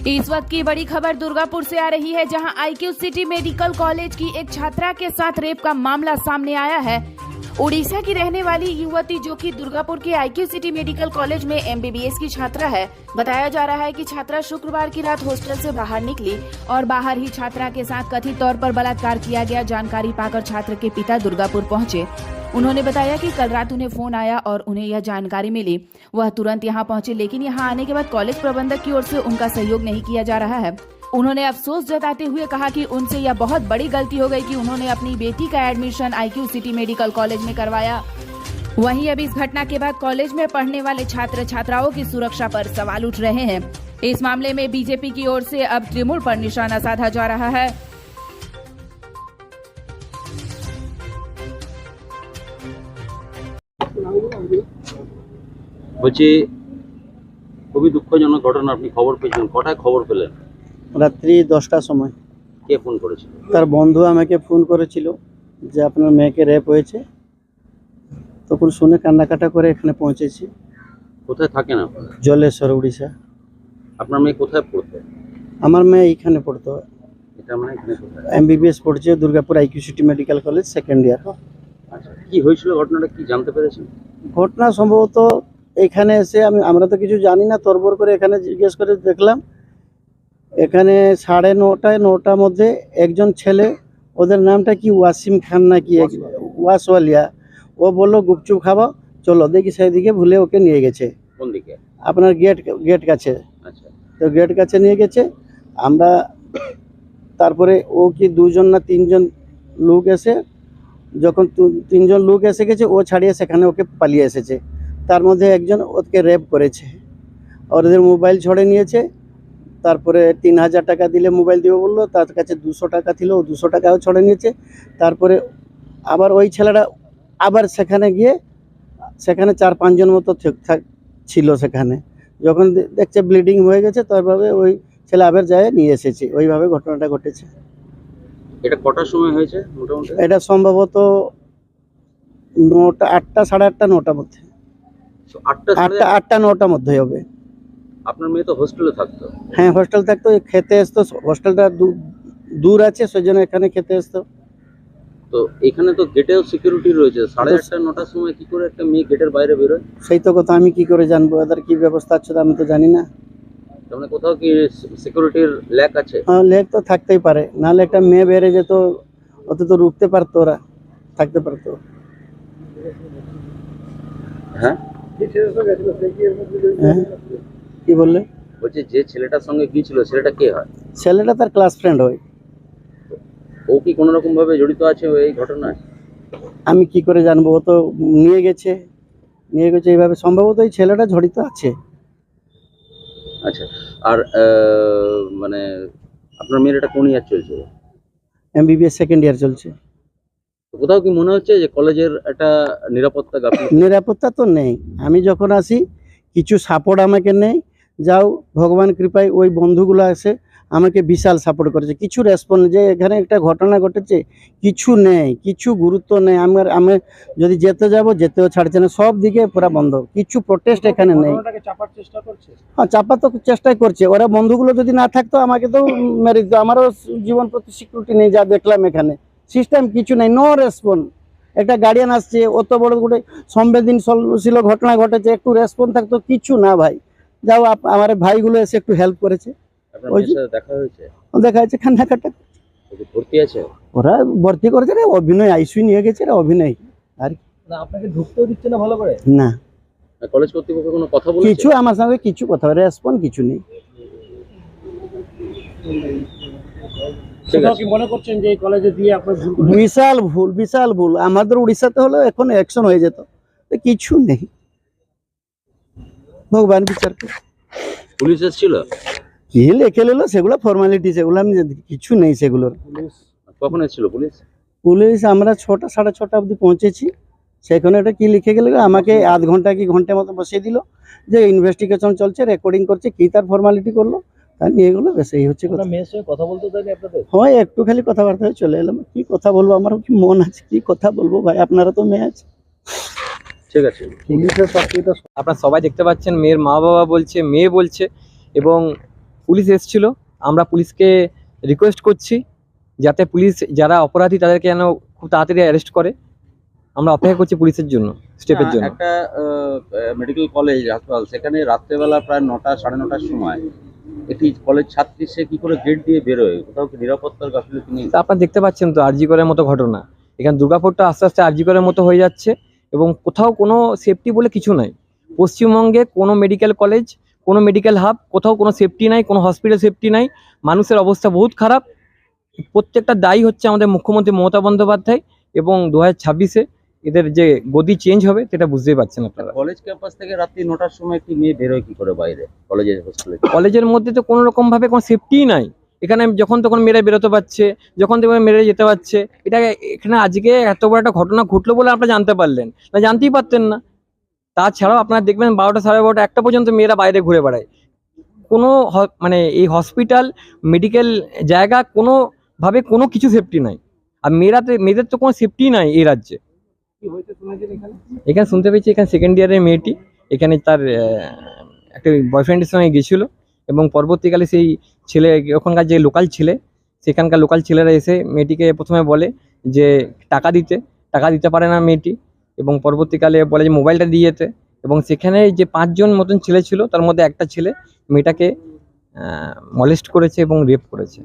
इस वक्त की बड़ी खबर दुर्गापुर से आ रही है, जहां आईक्यू सिटी मेडिकल कॉलेज की एक छात्रा के साथ रेप का मामला सामने आया है। उड़ीसा की रहने वाली युवती जो कि दुर्गापुर के आईक्यू सिटी मेडिकल कॉलेज में एमबीबीएस की छात्रा है। बताया जा रहा है कि छात्रा शुक्रवार की रात हॉस्टल से बाहर निकली और बाहर ही छात्रा के साथ कथित तौर पर बलात्कार किया गया। जानकारी पाकर छात्र के पिता दुर्गापुर पहुंचे। उन्होंने बताया कि कल रात उन्हें फोन आया और उन्हें यह जानकारी मिली। वह तुरंत यहां पहुंचे, लेकिन यहां आने के बाद कॉलेज प्रबंधक की ओर से उनका सहयोग नहीं किया जा रहा है। उन्होंने अफसोस जताते हुए कहा कि उनसे यह बहुत बड़ी गलती हो गई कि उन्होंने अपनी बेटी का admission IQ city medical college में करवाया। वहीं अब इस घटना के बाद कॉलेज में पढ़ने वाले छात्र छात्राओं की सुरक्षा पर सवाल उठ रहे हैं। इस मामले में बीजेपी की ओर से अब तृणमूल पर निशाना साधा जा रहा है। বলছি খুবই দুঃখজনক ঘটনা। আপনি খবর পেয়েছেন, কটায় খবর পেলেন? রাত্রি 10টার সময়। কে ফোন করেছিল? তার বন্ধু আমাকে ফোন করেছিল যে আপনার মেয়েকে রেপ হয়েছে। তখন শুনে কান্নাকাটা করে এখানে পৌঁছেছি। কোথায় থাকেন আপনি? জলেশ্বর, উড়িষ্যা। আপনার মেয়ে কোথায় পড়তো? আমার মেয়ে এখানে পড়তো, এটা মানে এখানে কোথায়? এমবিবিএস পড়ছে Durgapur IQ city medical college, second year. আচ্ছা, কি হয়েছিল ঘটনাটা, কি জানতে পেরেছেন? ঘটনা সম্ভবত এখানে এসে আমরা তো কিছু জানি না, তরবর করে এখানে জিজ্ঞেস করে দেখলাম। এখানে 9:30-9টার মধ্যে একজন ছেলে, ওদের নামটা কি ওয়াসিম খান নাকি ওয়াসওয়ালিয়া, ও বললো গুপচুপ খাবো, চলো দেখি সেদিকে ভুলে ওকে নিয়ে গেছে। কোন দিকে? আপনার গেট কাছে। আচ্ছা, তো গেট কাছে নিয়ে গেছে। আমরা তারপরে ও কি 2জন না 3জন লোক এসে, যখন 3জন লোক এসে গেছে ও ছাড়িয়ে সেখানে ওকে পালিয়ে এসেছে। তার মধ্যে একজন ওকে রেপ করেছে, আর ওদের মোবাইল ছড়ে নিয়েছে। তারপরে 3000 টাকা দিলে মোবাইল দিবে বললো, তার কাছে 200 টাকা ছিল, ও 200 টাকাও ছড়ে নিয়েছে। তারপরে আবার ওই ছেলেটা আবার সেখানে গিয়ে সেখানে 4-5 জন মতো ছিল সেখানে। যখন দেখছে ব্লিডিং হয়ে গেছে, তারপরে ওই ছেলে আবার যায় নিয়ে এসেছে। ওইভাবে ঘটনাটা ঘটেছে। এটা কটার সময় হয়েছে মোটামুটি? এটা সম্ভবত 8টা, 8:30, 9টার মধ্যে। 8টা 9টার মধ্যে হবে। আপনার মেয়ে তো হোস্টেলে থাকতো? হ্যাঁ, হোস্টেল থাকতো, খেতে আসতো। হোস্টেলটা দূর আছে, সেজন্য এখানে খেতে আসতো। তো এখানে তো গেটেও সিকিউরিটি রয়েছে। 8:30 9টার সময় কি করে একটা মেয়ে গেটের বাইরে বেরোয়? সেই তো কথা, আমি কি করে জানবো এদের কি ব্যবস্থা আছে, আমি তো জানি না। মানে কোথাও কি সিকিউরিটির ল্যাক আছে? হ্যাঁ, ল্যাক তো থাকতেই পারে, নাহলে একটা মেয়ে বেড়ে যেত, অত তো রুখতে পারতো, ওরা থাকতে পারতো। হ্যাঁ, কি বললে? বলছি যে ছেলেটার সঙ্গে গিয়েছিল সেটা কে হয়? ছেলেটা তার ক্লাস ফ্রেন্ড হয়। ও কি কোনো রকম ভাবে জড়িত আছে এই ঘটনায়? আমি কি করে জানবো? ও তো নিয়ে গেছে এইভাবে, সম্ভবত এই ছেলেটা জড়িত আছে। আচ্ছা, আর মানে আপনার মেয়ের এটা কোন ইয়ার চলছে? এমবিবিএস সেকেন্ড ইয়ার চলছে। কোথাও কি মনে হচ্ছে যে কলেজের একটা নিরাপত্তা গাফিলতি? নিরাপত্তা তো নেই। আমি যখন আসি কিছু সাপোর্ট আমাকে নেই, যাও ভগবান কৃপায় ওই বন্ধুগুলো আসে আমাকে বিশাল সাপোর্ট করেছে। কিছু রেসপন্স, যে এখানে একটা ঘটনা ঘটেছে, কিছু নেই, কিছু গুরুত্ব নেই। আমি যদি যেতেও ছাড়ছে না, সব দিকে পুরা বন্ধ, কিছু প্রোটেস্ট এখানে নেই। হ্যাঁ, চাপা তো চেষ্টাই করছে ওরা। বন্ধুগুলো যদি না থাকতো আমাকে তো মেরে দিত। আমারও জীবন প্রতি সিকিউরিটি নেই, যা দেখলাম এখানে সিস্টেম কিছু নেই, নো রেসপন্স। একটা গার্ডিয়ান আসছে, অত বড় করে সংবেদনশীল ঘটনা ঘটেছে, একটু রেসপন্স থাকতো, কিছু না ভাই। যাও, আমার ভাইগুলো এসে একটু হেল্প করেছে। দেখা যাচ্ছে কান্নাকাটা। ভর্তি আছে? ওরা ভর্তি করেছে রে, অভিনয় আইসিইউ নিয়ে গেছে রে, অভিনয়। আর আপনাকে ঢুকতেও দিচ্ছে না ভালো করে? না, কলেজ কর্তৃপক্ষ কোনো কথা বলেছে? কিছু আমার সঙ্গে কিছু কথা, রেসপন্স কিছু নেই। সেটা কি মনে করছেন যে এই কলেজে দিয়ে আপনার বিশাল ভুল। আমাদের উড়িষ্যাতে হলো এখন অ্যাকশন হয়ে যেত, কিছু নেই। ভগবান বিচার করে। পুলিশ এসেছিল? কি লেখে নিল সেগুলো ফর্মালিটি, সেগুলো আমি কিছু নেই সেগুলোর। কখন এসেছিল পুলিশ? আমরা 6টা 6:30 অবধি পৌঁছেছি। সেখানে একটা কি লিখে গেল, আমাকে আধ ঘন্টা কি ঘন্টার মতো বসিয়ে দিল, যে ইনভেস্টিগেশন চলছে, রেকর্ডিং করছে, কি তার ফর্মালিটি করলো, তাই নিয়ে গেলো। বেশ, এই হচ্ছে কথা। মেয়ের সঙ্গে কথা বলতে দেয়নি আপনাদের? হয়, একটু খালি কথাবার্তা হয়ে চলে এলাম। কি কথা বলবো, আমারও কি মন আছে, কি কথা বলবো ভাই, আপনারা তো মেয়ে আছে। ঠিক আছে, আপনারা সবাই দেখতে পাচ্ছেন, মেয়ের মা বাবা বলছে, মেয়ে বলছে, এবং পুলিশ এসেছিল, আমরা পুলিশকে রিকোয়েস্ট করছি যাতে পুলিশ যারা অপরাধী তাদেরকে যেন খুব তাড়াতাড়ি অ্যারেস্ট করে। আমরা অপেক্ষা করছি পুলিশের জন্য, স্টেপের জন্য। একটা মেডিকেল কলেজ হাসপাতাল, সেখানে রাত্রেবেলা প্রায় 9টা 9:30টার সময় একটি কলেজ ছাত্রী সে কি করে গেট দিয়ে বেরোয়? কোথাও কি নিরাপত্তার গাফিলতি নেই? তা আপনারা দেখতে পাচ্ছেন তো আরজি করের মতো ঘটনা, এখানে দুর্গাপুরটা আস্তে আস্তে আরজি করের মতো হয়ে যাচ্ছে এবং কোথাও কোনো সেফটি বলে কিছু নাই। পশ্চিমবঙ্গে কোনো মেডিকেল কলেজ, কোনো মেডিকেল হাব, কোথাও কোনো সেফটি নাই, কোনো হসপিটাল সেফটি নাই। মানুষের অবস্থা বহুত খারাপ। প্রত্যেকটা দায়ী হচ্ছে আমাদের মুখ্যমন্ত্রী মমতা বন্দ্যোপাধ্যায়, এবং 2026-এ এদের যে গদি চেঞ্জ হবে সেটা বুঝতেই পারছেন আপনারা। কলেজ ক্যাম্পাস থেকে রাত্রি 9টার সময় একটি মেয়ে বেরোয় কি করে বাইরে কলেজের হোস্টেলে? কলেজের মধ্যে তো কোনো রকম ভাবে কোনো সেফটিই নাই। এখানে যখন তখন মেয়েরা বেরোতে পারছে, যখন তখন মেয়েরা যেতে পারছে। এটা এখানে আজকে এত বড় একটা ঘটনা ঘটলো বলে আপনারা জানতে পারলেন, না জানতেই পারতেন না। তাছাড়াও আপনারা দেখবেন 12টা, 12:30, 1টা পর্যন্ত মেয়েরা বাইরে ঘুরে বেড়ায়। কোনো মানে এই হসপিটাল, মেডিকেল জায়গা কোনোভাবে কোনো কিছু সেফটি নাই। আর মেয়েদের তো কোনো সেফটি নাই এই রাজ্যে। কি হয়েছে শুনেছেন এখানে? এখানে শুনতে পেয়েছি এখানে সেকেন্ড ইয়ারের মেয়েটি এখানে তার একটা বয়ফ্রেন্ডের সঙ্গে গেছিলো, এবং পরবর্তীকালে সেই ছেলে, ওখানকার যে লোকাল ছেলে, সেখানকার লোকাল ছেলেরা এসে মেয়েটিকে প্রথমে বলে যে টাকা দিতে পারে না মেয়েটি, এবং পরবর্তীকালে বলে যে মোবাইলটা দিয়ে যেতে। এবং সেখানে যে 5 জন মতন ছেলে ছিল, তার মধ্যে একটা ছেলে মেয়েটাকে মলেস্ট করেছে এবং রেপ করেছে।